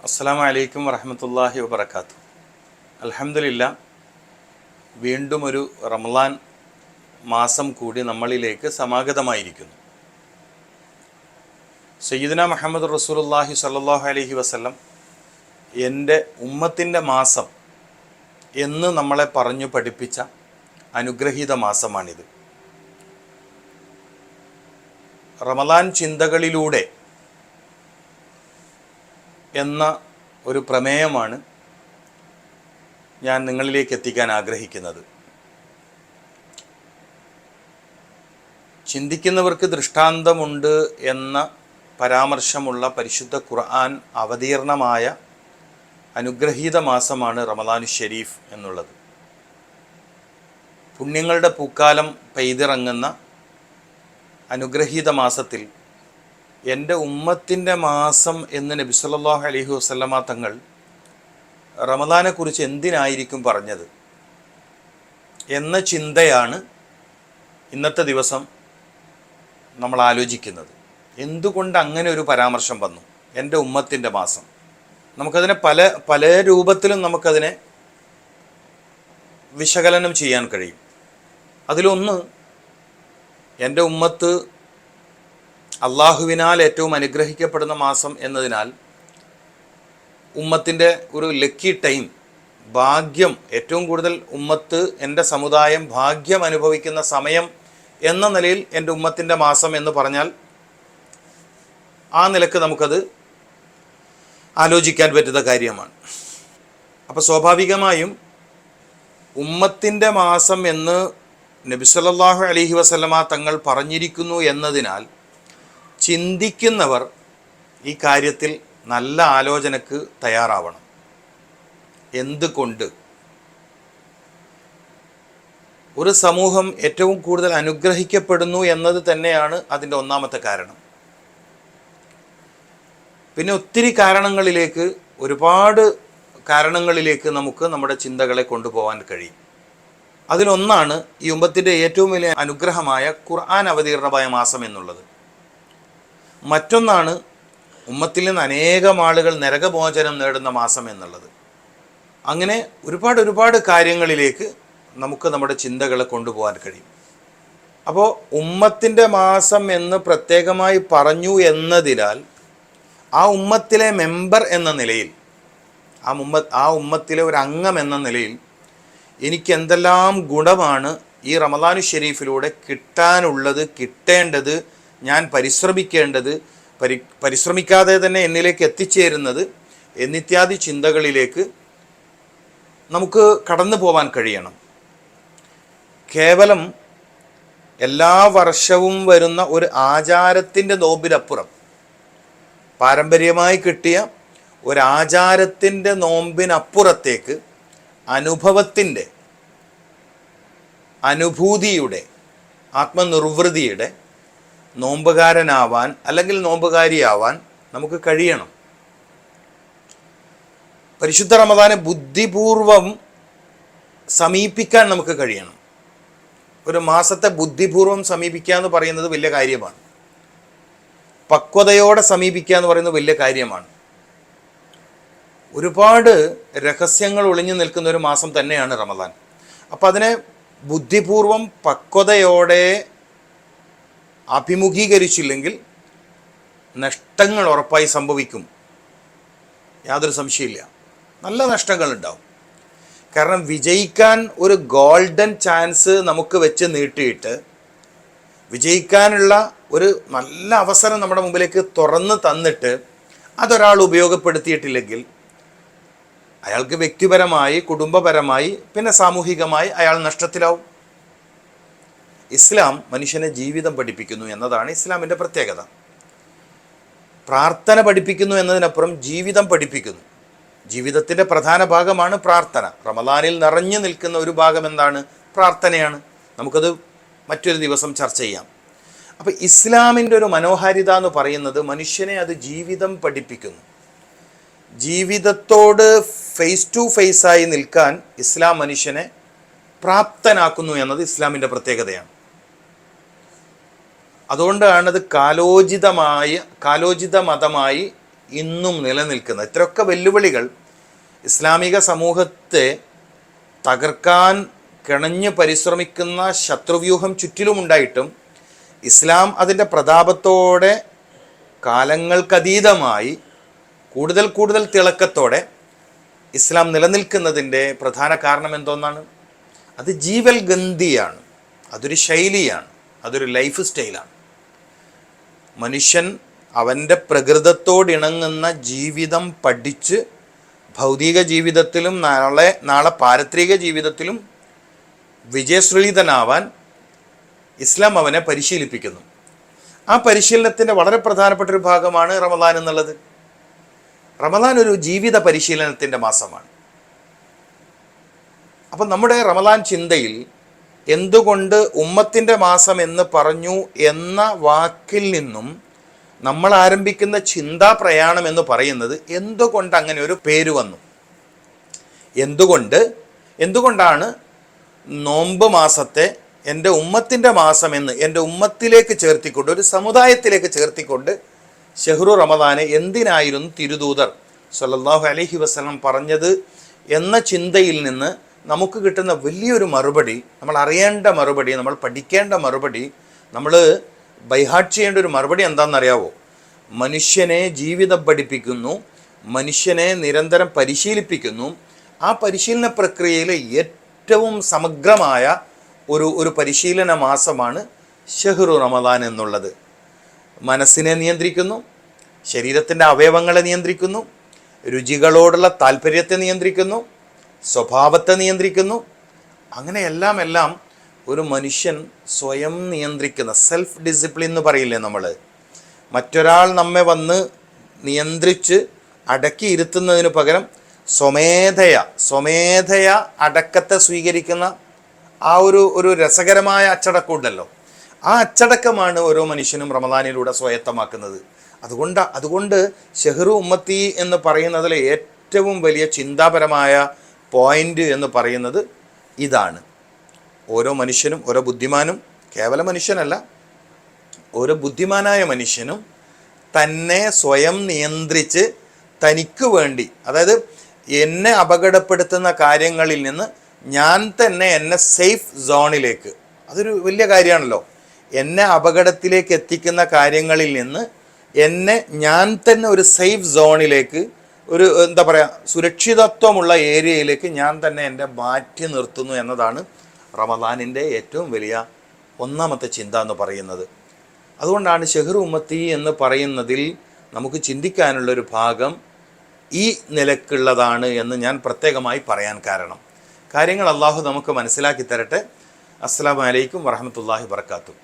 അസ്സലാമു അലൈക്കും വറഹ്മത്തുള്ളാഹി വബറകാത്തു. അൽഹംദുലില്ലാ, വീണ്ടും ഒരു റമളാൻ മാസം കൂടി നമ്മളിലേക്ക് സമാഗതമായിരിക്കുന്നു. സയ്യിദുനാ മുഹമ്മദ് റസൂലുള്ളാഹി സ്വല്ലല്ലാഹു അലൈഹി വസല്ലം എൻ്റെ ഉമ്മത്തിൻ്റെ മാസം എന്ന് നമ്മളെ പറഞ്ഞു പഠിപ്പിച്ച അനുഗ്രഹീത മാസമാണിത്. റമളാൻ ചിന്തകളിലൂടെ എന്ന ഒരു പ്രമേയമാണ് ഞാൻ നിങ്ങളിലേക്ക് എത്തിക്കാൻ ആഗ്രഹിക്കുന്നത്. ചിന്തിക്കുന്നവർക്ക് ദൃഷ്ടാന്തമുണ്ട് എന്ന പരാമർശമുള്ള പരിശുദ്ധ ഖുർആൻ അവതീർണമായ അനുഗ്രഹീത മാസമാണ് റമളാനു ഷരീഫ് എന്നുള്ളത്. പുണ്യങ്ങളുടെ പൂക്കാലം പെയ്തിറങ്ങുന്ന അനുഗ്രഹീത മാസത്തിൽ എൻ്റെ ഉമ്മത്തിൻ്റെ മാസം എന്ന് നബി സല്ലല്ലാഹു അലൈഹി വസല്ലമ തങ്ങൾ റമളാനെക്കുറിച്ച് എന്തിനായിരിക്കും പറഞ്ഞത് എന്ന ചിന്തയാണ് ഇന്നത്തെ ദിവസം നമ്മൾ ആലോചിക്കുന്നത്. എന്തുകൊണ്ട് അങ്ങനെ ഒരു പരാമർശം വന്നു എൻ്റെ ഉമ്മത്തിൻ്റെ മാസം? നമുക്കതിനെ പല രൂപത്തിലും നമുക്കതിനെ വിശകലനം ചെയ്യാൻ കഴിയും. അതിലൊന്ന്, എൻ്റെ ഉമ്മത്ത് അള്ളാഹുവിനാൽ ഏറ്റവും അനുഗ്രഹിക്കപ്പെടുന്ന മാസം എന്നതിനാൽ ഉമ്മത്തിൻ്റെ ഒരു ലക്കി ടൈം, ഭാഗ്യം, ഏറ്റവും കൂടുതൽ ഉമ്മത്ത്, എൻ്റെ സമുദായം ഭാഗ്യം അനുഭവിക്കുന്ന സമയം എന്ന നിലയിൽ എൻ്റെ ഉമ്മത്തിൻ്റെ മാസം എന്ന് പറഞ്ഞാൽ ആ നിലക്ക് നമുക്കത് ആലോചിക്കാൻ പറ്റുന്ന കാര്യമാണ്. അപ്പോൾ സ്വാഭാവികമായും ഉമ്മത്തിൻ്റെ മാസം എന്ന് നബി സല്ലല്ലാഹു അലൈഹി വസല്ലമ തങ്ങൾ പറഞ്ഞിരിക്കുന്നു എന്നതിനാൽ ചിന്തിക്കുന്നവർ ഈ കാര്യത്തിൽ നല്ല ആലോചനക്ക് തയ്യാറാവണം. എന്തുകൊണ്ട് ഒരു സമൂഹം ഏറ്റവും കൂടുതൽ അനുഗ്രഹിക്കപ്പെടുന്നു എന്നത് തന്നെയാണ് അതിൻ്റെ ഒന്നാമത്തെ കാരണം. പിന്നെ ഒത്തിരി കാരണങ്ങളിലേക്ക്, ഒരുപാട് കാരണങ്ങളിലേക്ക് നമുക്ക് നമ്മുടെ ചിന്തകളെ കൊണ്ടുപോകാൻ കഴിയും. അതിലൊന്നാണ് ഈ ഉമ്മത്തിൻ്റെ ഏറ്റവും വലിയ അനുഗ്രഹമായ ഖുർആൻ അവതീർണമായ മാസം എന്നുള്ളത്. മറ്റൊന്നാണ് ഉമ്മത്തിൽ നിന്ന് അനേകം ആളുകൾ നരകമോചനം നേടുന്ന മാസം എന്നുള്ളത്. അങ്ങനെ ഒരുപാട് കാര്യങ്ങളിലേക്ക് നമുക്ക് നമ്മുടെ ചിന്തകളെ കൊണ്ടുപോകാൻ കഴിയും. അപ്പോൾ ഉമ്മത്തിൻ്റെ മാസം എന്ന് പ്രത്യേകമായി പറഞ്ഞു എന്നതിനാൽ ആ ഉമ്മത്തിലെ മെമ്പർ എന്ന നിലയിൽ, ആ ഉമ്മത്തിലെ ഒരു അംഗം എന്ന നിലയിൽ എനിക്ക് എന്തെല്ലാം ഗുണമാണ് ഈ റമളാനു ഷരീഫിലൂടെ കിട്ടാനുള്ളത്, കിട്ടേണ്ടത്, ഞാൻ പരിശ്രമിക്കേണ്ടത്, പരിശ്രമിക്കാതെ തന്നെ എന്നിലേക്ക് എത്തിച്ചേരുന്നത് എന്നിത്യാദി ചിന്തകളിലേക്ക് നമുക്ക് കടന്നു പോകാൻ കഴിയണം. കേവലം എല്ലാ വർഷവും വരുന്ന ഒരു ആചാരത്തിൻ്റെ നോമ്പിനപ്പുറം, പാരമ്പര്യമായി കിട്ടിയ ഒരു ആചാരത്തിൻ്റെ നോമ്പിനപ്പുറത്തേക്ക് അനുഭവത്തിൻ്റെ, അനുഭൂതിയുടെ, ആത്മനിർവൃതിയുടെ നോമ്പുകാരനാവാൻ അല്ലെങ്കിൽ നോമ്പുകാരിയാവാൻ നമുക്ക് കഴിയണം. പരിശുദ്ധ റമദാനെ ബുദ്ധിപൂർവം സമീപിക്കാൻ നമുക്ക് കഴിയണം. ഒരു മാസത്തെ ബുദ്ധിപൂർവം സമീപിക്കുക എന്ന് പറയുന്നത് വലിയ കാര്യമാണ്. പക്വതയോടെ സമീപിക്കുക എന്ന് പറയുന്നത് വലിയ കാര്യമാണ്. ഒരുപാട് രഹസ്യങ്ങൾ ഒളിഞ്ഞു നിൽക്കുന്ന ഒരു മാസം തന്നെയാണ് റമദാൻ. അപ്പം അതിനെ ബുദ്ധിപൂർവം പക്വതയോടെ അഭിമുഖീകരിച്ചില്ലെങ്കിൽ നഷ്ടങ്ങൾ ഉറപ്പായി സംഭവിക്കും, യാതൊരു സംശയമില്ല. നല്ല നഷ്ടങ്ങൾ ഉണ്ടാവും. കാരണം വിജയിക്കാൻ ഒരു ഗോൾഡൻ ചാൻസ് നമുക്ക് വെച്ച് നീട്ടിയിട്ട് വിജയിക്കാനുള്ള ഒരു നല്ല അവസരം നമ്മുടെ മുമ്പിലേക്ക് തുറന്ന് തന്നിട്ട് അതൊരാൾ ഉപയോഗപ്പെടുത്തിയിട്ടില്ലെങ്കിൽ അയാൾക്ക് വ്യക്തിപരമായി, കുടുംബപരമായി, പിന്നെ സാമൂഹികമായി അയാൾ നഷ്ടത്തിലാവും. ഇസ്ലാം മനുഷ്യനെ ജീവിതം പഠിപ്പിക്കുന്നു എന്നതാണ് ഇസ്ലാമിൻ്റെ പ്രത്യേകത. പ്രാർത്ഥന പഠിപ്പിക്കുന്നു എന്നതിനപ്പുറം ജീവിതം പഠിപ്പിക്കുന്നു. ജീവിതത്തിൻ്റെ പ്രധാന ഭാഗമാണ് പ്രാർത്ഥന. റമളാനിൽ നിറഞ്ഞു നിൽക്കുന്ന ഒരു ഭാഗം എന്താണ്? പ്രാർത്ഥനയാണ്. നമുക്കത് മറ്റൊരു ദിവസം ചർച്ച ചെയ്യാം. അപ്പോൾ ഇസ്ലാമിൻ്റെ ഒരു മനോഹാരിത എന്ന് പറയുന്നത് മനുഷ്യനെ അത് ജീവിതം പഠിപ്പിക്കുന്നു. ജീവിതത്തോട് ഫേസ് ടു ഫേസായി നിൽക്കാൻ ഇസ്ലാം മനുഷ്യനെ പ്രാപ്തനാക്കുന്നു എന്നത് ഇസ്ലാമിൻ്റെ പ്രത്യേകതയാണ്. അതുകൊണ്ടാണത് കാലോചിത മതമായി ഇന്നും നിലനിൽക്കുന്ന ഇത്രയൊക്കെ വെല്ലുവിളികൾ ഇസ്ലാമിക സമൂഹത്തെ തകർക്കാൻ കിണഞ്ഞ് പരിശ്രമിക്കുന്ന ശത്രുവ്യൂഹം ചുറ്റിലുമുണ്ടായിട്ടും ഇസ്ലാം അതിൻ്റെ പ്രതാപത്തോടെ കാലങ്ങൾക്കതീതമായി കൂടുതൽ കൂടുതൽ തിളക്കത്തോടെ ഇസ്ലാം നിലനിൽക്കുന്നതിൻ്റെ പ്രധാന കാരണം എന്തോന്നാണ്? അത് ജീവൽ ഗന്ധിയാണ്, അതൊരു ശൈലിയാണ്, അതൊരു ലൈഫ് സ്റ്റൈലാണ്. മനുഷ്യൻ അവൻ്റെ പ്രകൃതത്തോടിണങ്ങുന്ന ജീവിതം പഠിച്ച് ഭൗതിക ജീവിതത്തിലും നാളെ പാരത്രിക ജീവിതത്തിലും വിജയശ്രീലനാവാൻ ഇസ്ലാം അവനെ പരിശീലിപ്പിക്കുന്നു. ആ പരിശീലനത്തിൻ്റെ വളരെ പ്രധാനപ്പെട്ട ഒരു ഭാഗമാണ് റമദാൻ എന്നുള്ളത്. റമദാൻ ഒരു ജീവിത പരിശീലനത്തിൻ്റെ മാസമാണ്. അപ്പം നമ്മുടെ റമദാൻ ചിന്തയിൽ എന്തുകൊണ്ട് ഉമ്മത്തിൻ്റെ മാസം എന്ന് പറഞ്ഞു എന്ന വാക്കിൽ നിന്നും നമ്മൾ ആരംഭിക്കുന്ന ചിന്താ പ്രയാണം എന്ന് പറയുന്നത് എന്തുകൊണ്ട് അങ്ങനെ ഒരു പേര് വന്നു, എന്തുകൊണ്ടാണ് നോമ്പ് മാസത്തെ എൻ്റെ ഉമ്മത്തിൻ്റെ മാസം എന്ന് എൻ്റെ ഉമ്മത്തിലേക്ക് ചേർത്തിക്കൊണ്ട്, ഒരു സമുദായത്തിലേക്ക് ചേർത്തിക്കൊണ്ട് ഷഹ്റു റമദാനെ എന്തിനായിരുന്നു തിരുദൂതർ സല്ലല്ലാഹു അലൈഹി വസല്ലം പറഞ്ഞത് എന്ന ചിന്തയിൽ നിന്ന് നമുക്ക് കിട്ടുന്ന വലിയൊരു മറുപടി, നമ്മൾ അറിയേണ്ട മറുപടി, നമ്മൾ പഠിക്കേണ്ട മറുപടി, നമ്മൾ ബൈഹാർട്ട് ചെയ്യേണ്ട ഒരു മറുപടി എന്താണെന്നറിയാവോ? മനുഷ്യനെ ജീവിതം പഠിപ്പിക്കുന്നു, മനുഷ്യനെ നിരന്തരം പരിശീലിപ്പിക്കുന്നു. ആ പരിശീലന പ്രക്രിയയിലെ ഏറ്റവും സമഗ്രമായ ഒരു പരിശീലന മാസമാണ് ഷഹ്റു റമദാൻ എന്നുള്ളത്. മനസ്സിനെ നിയന്ത്രിക്കുന്നു, ശരീരത്തിൻ്റെ അവയവങ്ങളെ നിയന്ത്രിക്കുന്നു, രുചികളോടുള്ള താല്പര്യത്തെ നിയന്ത്രിക്കുന്നു, സ്വഭാവത്തെ നിയന്ത്രിക്കുന്നു. അങ്ങനെ എല്ലാം ഒരു മനുഷ്യൻ സ്വയം നിയന്ത്രിക്കുന്ന സെൽഫ് ഡിസിപ്ലിൻ എന്ന് പറയില്ലേ നമ്മൾ, മറ്റൊരാൾ നമ്മെ വന്ന് നിയന്ത്രിച്ച് അടക്കിയിരുത്തുന്നതിന് പകരം സ്വമേധയ അടക്കത്തെ സ്വീകരിക്കുന്ന ആ ഒരു രസകരമായ അച്ചടക്കമുണ്ടല്ലോ, ആ അച്ചടക്കമാണ് ഓരോ മനുഷ്യനും റമദാനിലൂടെ സ്വായത്തമാക്കുന്നത്. അതുകൊണ്ട് ഷഹ്റു ഉമ്മത്തി എന്ന് പറയുന്നതിലെ ഏറ്റവും വലിയ ചിന്താപരമായ പോയിന്റ് എന്ന് പറയുന്നത് ഇതാണ്. ഓരോ മനുഷ്യനും, ഓരോ ബുദ്ധിമാനും, കേവല മനുഷ്യനല്ല, ഓരോ ബുദ്ധിമാനായ മനുഷ്യനും തന്നെ സ്വയം നിയന്ത്രിച്ച് തനിക്ക് വേണ്ടി, അതായത് എന്നെ അപകടപ്പെടുത്തുന്ന കാര്യങ്ങളിൽ നിന്ന് ഞാൻ തന്നെ എന്നെ സേഫ് സോണിലേക്ക്, അതൊരു വലിയ കാര്യമാണല്ലോ, എന്നെ അപകടത്തിലേക്ക് എത്തിക്കുന്ന കാര്യങ്ങളിൽ നിന്ന് ഞാൻ തന്നെ ഒരു സേഫ് സോണിലേക്ക്, ഒരു എന്താ പറയുക, സുരക്ഷിതത്വമുള്ള ഏരിയയിലേക്ക് ഞാൻ തന്നെ എൻ്റെ മാറ്റി നിർത്തുന്നു എന്നതാണ് റമദാനിൻ്റെ ഏറ്റവും വലിയ ഒന്നാമത്തെ ചിന്ത എന്ന് പറയുന്നത്. അതുകൊണ്ടാണ് ഷഹ്റു ഉമ്മത്തി എന്ന് പറയുന്നതിൽ നമുക്ക് ചിന്തിക്കാനുള്ളൊരു ഭാഗം ഈ നിലക്കുള്ളതാണ് എന്ന് ഞാൻ പ്രത്യേകമായി പറയാൻ കാരണം. കാര്യങ്ങൾ അള്ളാഹു നമുക്ക് മനസ്സിലാക്കി തരട്ടെ. അസ്സലാമു അലൈക്കും വറഹ്മത്തുള്ളാഹി വബറകാതുഹു.